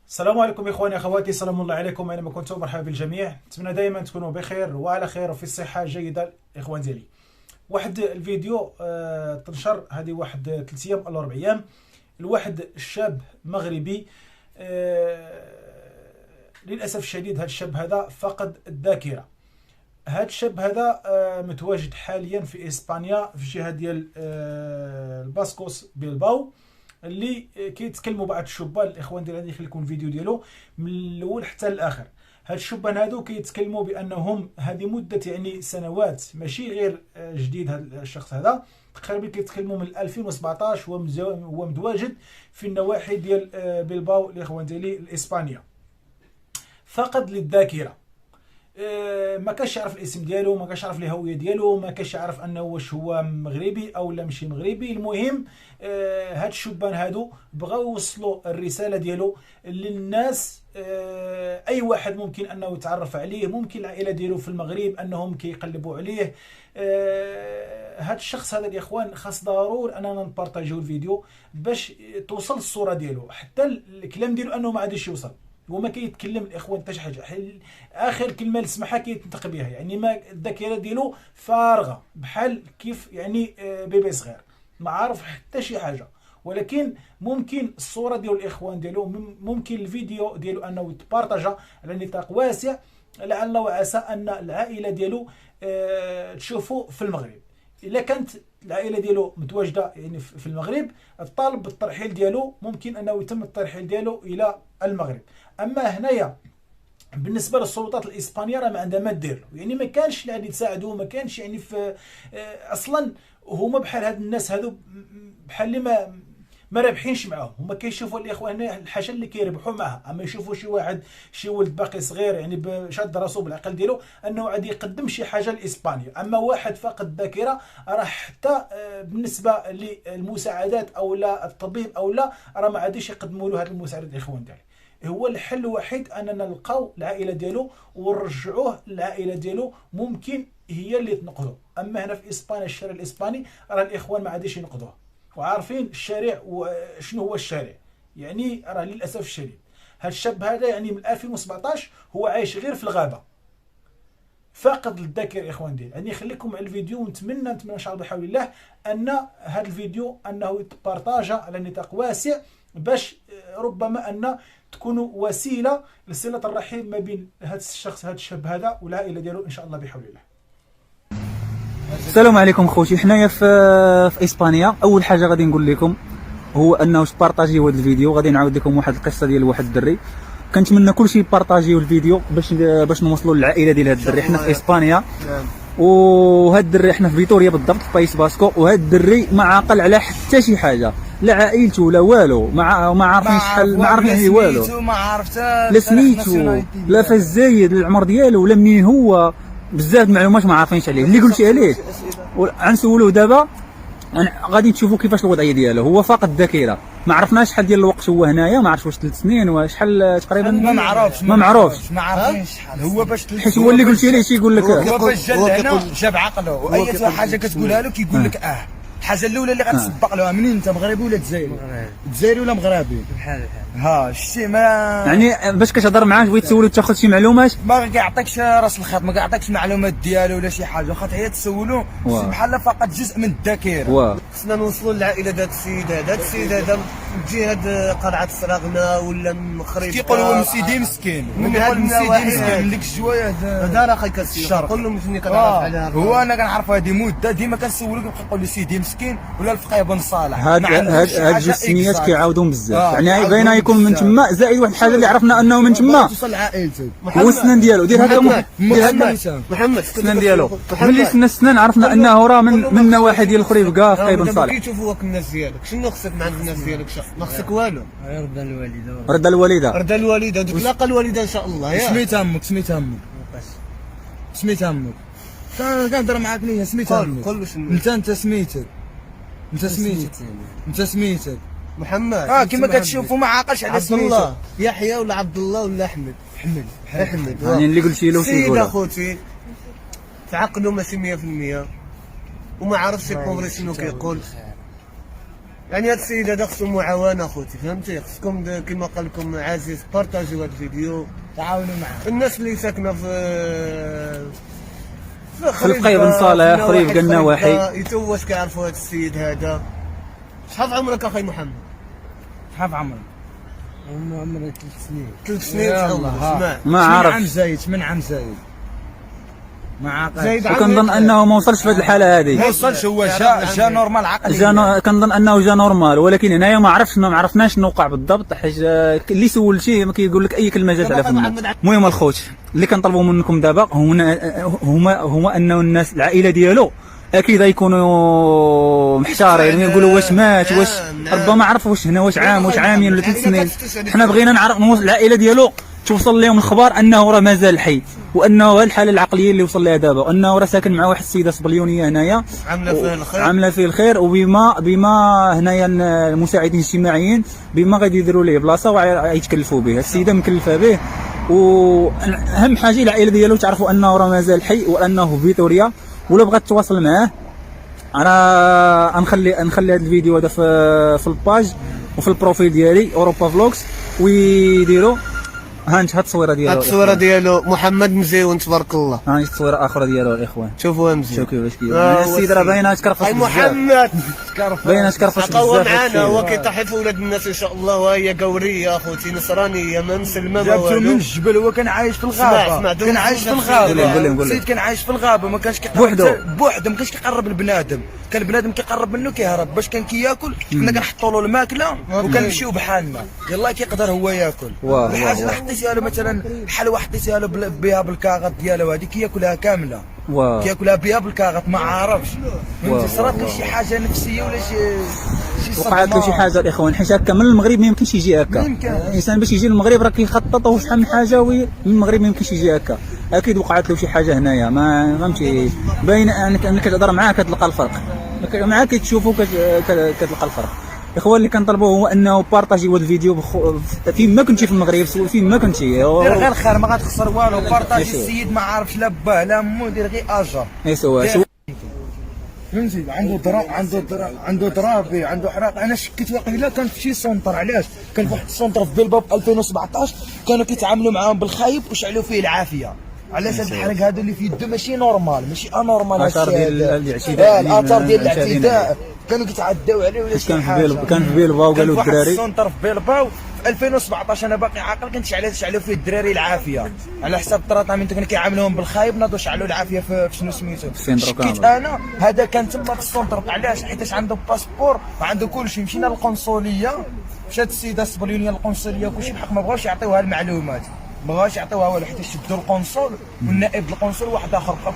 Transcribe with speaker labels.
Speaker 1: السلام عليكم اخواني اخواتي، سلام الله عليكم اينما كنتم. مرحبا بالجميع، نتمنى دائما تكونوا بخير وعلى خير وفي الصحه جيده. الاخوان ديالي واحد الفيديو تنشر هذه واحد 3 ايام ولا 4 ايام لواحد الشاب مغربي. للاسف الشديد هذا الشاب هذا فقد الذاكره. هذا الشاب هذا متواجد حاليا في اسبانيا في الجهه ديال الباسكوس بيلباو، اللي كيتكلموا بعض الشبان. الاخوان ديال غادي نخليكم الفيديو ديالو من الاول حتى الاخر. هاد الشبان هادو كيتكلموا بانهم هذه مده يعني سنوات، ماشي غير جديد. هذا الشخص هذا تقريبا كيتكلموا من 2017 هو متواجد في النواحي ديال بيلباو الاخوان ديالي الاسبانيا. فقد للذاكره، ما كانش يعرف الاسم ديالو، ما كانش يعرف الهويه ديالو، ما كانش يعرف انه واش هو مغربي او لا ماشي مغربي. المهم هاد الشبان هادو بغاو يوصلوا الرساله ديالو للناس. اي واحد ممكن انه يتعرف عليه، ممكن العائله ديالو في المغرب انهم كيقلبوا عليه. هاد الشخص هذا الاخوان خاص ضروري اننا نبارطاجيو الفيديو باش توصل الصوره ديالو، حتى الكلام ديالو انه ما عادش يوصل. هو ما كيتكلم الاخوان حتى شي حاجه، اخر كلمه اللي سمعها كيتنطق بها، يعني ما الذاكره ديالو فارغه بحال كيف يعني بيبي صغير ما عارف حتى شي حاجه. ولكن ممكن الصوره ديال الاخوان ديالو، ممكن الفيديو ديالو انه يتبارطاجا على نطاق واسع، لعل وعسى ان العائله ديالو تشوفوا في المغرب. الا كانت العائله ديالو متواجده يعني في المغرب، الطالب بالترحيل ديالو ممكن انه يتم الترحيل ديالو الى المغرب. اما هنايا بالنسبه للسلطات الاسبانيه راه ما عندها ما دير له، يعني ما كانش اللي غادي تساعدوه، ما كانش يعني في اصلا هما بحال هاد الناس هادو بحال اللي ما رابحينش معاهم. هما كيشوفوا الاخوان هنا الحاجه اللي كيربحوا معها، اما يشوفوا شي واحد شي ولد باقي صغير يعني شاد راسو بالعقل ديالو انه غادي يقدم شي حاجه لاسبانيا. اما واحد فاقد الذاكره راه حتى بالنسبه للمساعدات او لا الطبيب او لا راه ما عادش يقدموا له هذه المساعدات الاخوان ديالي. هو الحل الوحيد اننا نلقاو العائله ديالو ونرجعوه للعائله ديالو، ممكن هي اللي تنقذه. اما هنا في اسبانيا الشارع الاسباني راه الاخوان ما عادش ينقذوه، وعارفين الشارع وشنو هو الشارع. يعني راه للاسف الشديد هذا الشاب هذا يعني من 2017 هو عايش غير في الغابه، فاقد للذاكره يا اخوان ديالي. يعني خليكم على الفيديو، ونتمنى ان شاء الله بحول الله ان هذا الفيديو انه يتبارطاجا على نطاق واسع، باش ربما ان تكون وسيله لصله الرحم ما بين هذا الشخص هذا الشاب هذا والعائله ديالو ان شاء الله بحول الله.
Speaker 2: السلام عليكم خوتي، حنايا في اسبانيا. اول حاجه غادي نقول لكم هو انه تبارطاجيو هذا الفيديو. غادي نعاود لكم واحد القصه ديال واحد الدري. كنتمنى كلشي يبارطاجيو الفيديو باش نوصلوا للعائله ديال هذا الدري. حنا في اسبانيا، وهذا الدري حنا في فيتوريا بالضبط في بايس باسكو، وهذا الدري ما عاقل على حتى شي حاجه، لا عائلته لا والو، ما عارفين شحال، ما عارفين عليه والو،
Speaker 3: ما عرفت
Speaker 2: لا سميتو لا فاش زايد العمر ديالو ولا منين هو. بزاف المعلومات ما عارفينش عليه. اللي قلتي عليه غنسولوه دابا، غادي تشوفوا كيفاش الوضعيه ديالو. هو فاقد الذاكره، ما عرفناش شحال ديال الوقت هو هنايا، ما عرفتش واش 3 سنين ولا شحال تقريبا،
Speaker 3: ما معروفش ما عارفين شحال. هو باش
Speaker 2: حيت هو اللي قلتي ليه تيقول لك
Speaker 3: هو باش جا لهنا جاب عقله، واي حاجه كتقولها له كيقول لك الحاجه الاولى اللي غتسبق له، منين انت مغربي ولا جزائري؟ جزائري ولا مغربي؟ بحال ها شتي. ما
Speaker 2: يعني باش كتهضر معاه بغيت تسولو تاخذ شي معلومات،
Speaker 3: ما كيعطيكش راس الخط، ما كيعطيكش المعلومات ديالو ولا شي حاجه، خاطر هي تسولو بحال فقط جزء من الذاكره.
Speaker 4: خصنا نوصلوا للعائله ديال السيد هذا. السيد هذا من جهه قلعه السراغنه ولا من خريطه،
Speaker 3: كيقولوا هو مسيدي مسكين، من هذا مسيدي مسكين من ديك الجوايه
Speaker 4: هذا راه خايك الشرق كله مجني كنعرف عليها.
Speaker 3: هو انا كنعرف هذه مده ديما كنسولو كيبقى يقول لي سيدي مسكين ولا الفقيه بن صالح.
Speaker 2: هاد جوج سميات كيعاودون بزاف، يعني باينه يكون من تما. زائد واحد الحاجه اللي عرفنا انه من تما
Speaker 4: توصل لعائلته
Speaker 2: هو السنان ديالو. دير هكا
Speaker 4: محمد
Speaker 2: السنان ديالو. ملي سنا السنان عرفنا انه راه من نواحي ديال الخريبكه في قايبن صالح.
Speaker 4: كيشوفوا الناس ديالك شنو خصك مع الناس ديالك؟ ما خصك والو.
Speaker 2: رضا الوالده
Speaker 4: رضا الوالده دوك لاقى الوالده ان شاء الله.
Speaker 3: سميت امك كنهضر معاك ليا. سميت امك
Speaker 4: قول
Speaker 3: انت سميتك
Speaker 4: محمد.
Speaker 3: كما كتشوفوا ما عاقلش على
Speaker 4: عبد الله يحيى ولا عبد الله ولا احمد. احمد
Speaker 2: يعني اللي قلتي له
Speaker 4: سيد اخوتي تعقلوا ماشي 100% وما عرفش الكونغري شنو كيقول. يعني هاد السيد هذا خصو معاونه اخوتي، فهمتي؟ خصكم كما قال لكم عزيز بارطاجيو هاد الفيديو،
Speaker 3: تعاونوا معاه.
Speaker 4: الناس اللي ساكنه في
Speaker 2: القايب بن صالح خريب قال نواحي
Speaker 4: يتوش كيعرفوا هاد السيد هذا. شحال عمرك اخي محمد؟
Speaker 3: شحال عمرك؟ عمري 3 سنين.
Speaker 4: 3 سنين اسمع
Speaker 2: ما عارف.
Speaker 3: من عام زايد ما عاقل.
Speaker 2: وكنظن انه ما وصلش في هذه الحاله هذه.
Speaker 3: ما وصلش، هو جا نورمال عقليا.
Speaker 2: كنظن انه جا نورمال، ولكن هنايا ما عرفناش شنو وقع بالضبط، حيت اللي سول شي ما كيقول لك اي كلمه جات على فمه. المهم الخوت اللي كنطلبوا منكم دابا هما انه الناس العائله ديالو اكيد غيكونوا محتارين يقولوا واش مات، واش ربما عرفوا واش هنا، واش عام، واش عامين ولا 3 سنين. حنا بغينا نعرف العائله ديالو توصل لهم الخبر انه راه مازال حي، وانه الحاله العقليه اللي وصل لها دابا، وانه راه ساكن مع واحد السيده صبليونيه هنايا عامله فيه الخير، وبما هنايا المساعدين الاجتماعيين بما غادي يديروا ليه بلاصه ويتكلفوا به. السيده مكلفه به، واهم حاجه العائله ديالو تعرفوا انه راه مازال حي وانه في فيتوريا. ولا بغات تواصل معاه انا نخلي هذا الفيديو هذا في الباج وفي البروفيل ديالي اوروبا فلوكس، ويديروا هاد التصويره ديالو.
Speaker 4: هاد التصويره ديالو محمد مزيون تبارك الله.
Speaker 2: هاني التصويره اخرى ديالو الاخوان،
Speaker 4: شوفوها مزيان.
Speaker 2: شوفوا كيفاش السيد راه باينه تكرفص
Speaker 4: اي
Speaker 2: بزاف.
Speaker 4: محمد
Speaker 2: باينه تكرفص بزاف.
Speaker 4: قوى معانا، هو كيطيح في ولاد الناس ان شاء الله، وهي قوريه اخوتي نصرانيه ما مسلمه ما والو.
Speaker 3: جابته من الجبل، هو كان عايش في الغابه. كان عايش في الغابه. السيد كان عايش في الغابه، ما كانش كيقرب بوحده، ما كانش كيقرب البنادم. كان البنادم كيقرب منه كيهرب. باش كان كياكل حنا كنحطوا له الماكله وكنمشيو بحالنا، يلاه كيقدر هو ياكل. الحاجه اللي حطيتيها له مثلا حلوى حطيتيها له بها بالكاغط ديالو، هذيك كياكلها كامله. كياكلها بها بالكاغط ما عارفش. فهمتي؟ صرات له شي حاجه نفسيه ولا شي
Speaker 2: وقعت له شي حاجه الاخوان، حيت هكا من المغرب ما يمكنش يجي هكا. الانسان باش يجي للمغرب راه كيخطط وشحال من حاجه، من المغرب ما يمكنش يجي هكا. اكيد وقعت له شي حاجه هنايا، ما فهمتي؟ باين انك كتهضر معاه كتلقى الفرق، معاه كتشوفوا كتلقى الفرق. الاخوان اللي كنطلبوا هو انه بارطاجيو هذا الفيديو فين ما كنتي في المغرب، فين ما كنتي
Speaker 3: دير غير خير، ما غتخسر والو. بارطاجي السيد ما عارفش لا باه لا مو، دير غير اجر. فهمتي؟ عنده ضرابي، عنده حراق. انا شكيت واقيلا كان في شي سونتر. علاش؟ كان في واحد السونتر في بلباب 2017 كانوا كيتعاملوا معاهم بالخايب وشعلوا فيه العافيه. علاش هاد الحرق هادو اللي في يده ماشي نورمال، ماشي انورمال.
Speaker 2: الاثار ديال الاعتداء،
Speaker 3: الاثار ديال الاعتداء كانوا كيتعداو عليه ولا شي حاجه.
Speaker 2: كان في بيلباو قالوا الدراري.
Speaker 3: في السونتر في بيلباو في 2017 انا باقي عاقل، كنت شعلوا فيه الدراري العافيه على حساب التراطامنت. كانوا كيعاملوهم بالخايب، ناضوا شعلوا العافيه في شنو سميتو. شكيت انا هذا كان تما في السونتر. علاش؟ حيتاش عنده باسبور وعنده كلشي. مشينا للقنصليه، مشات السيده الصبليونيه للقنصليه وكلشي بحق ما بغاوش يعطيوها المعلومات، ما بغاوش يعطيوها والو، حيت شدوا القنصل والنائب القنصل واحد اخر بقاو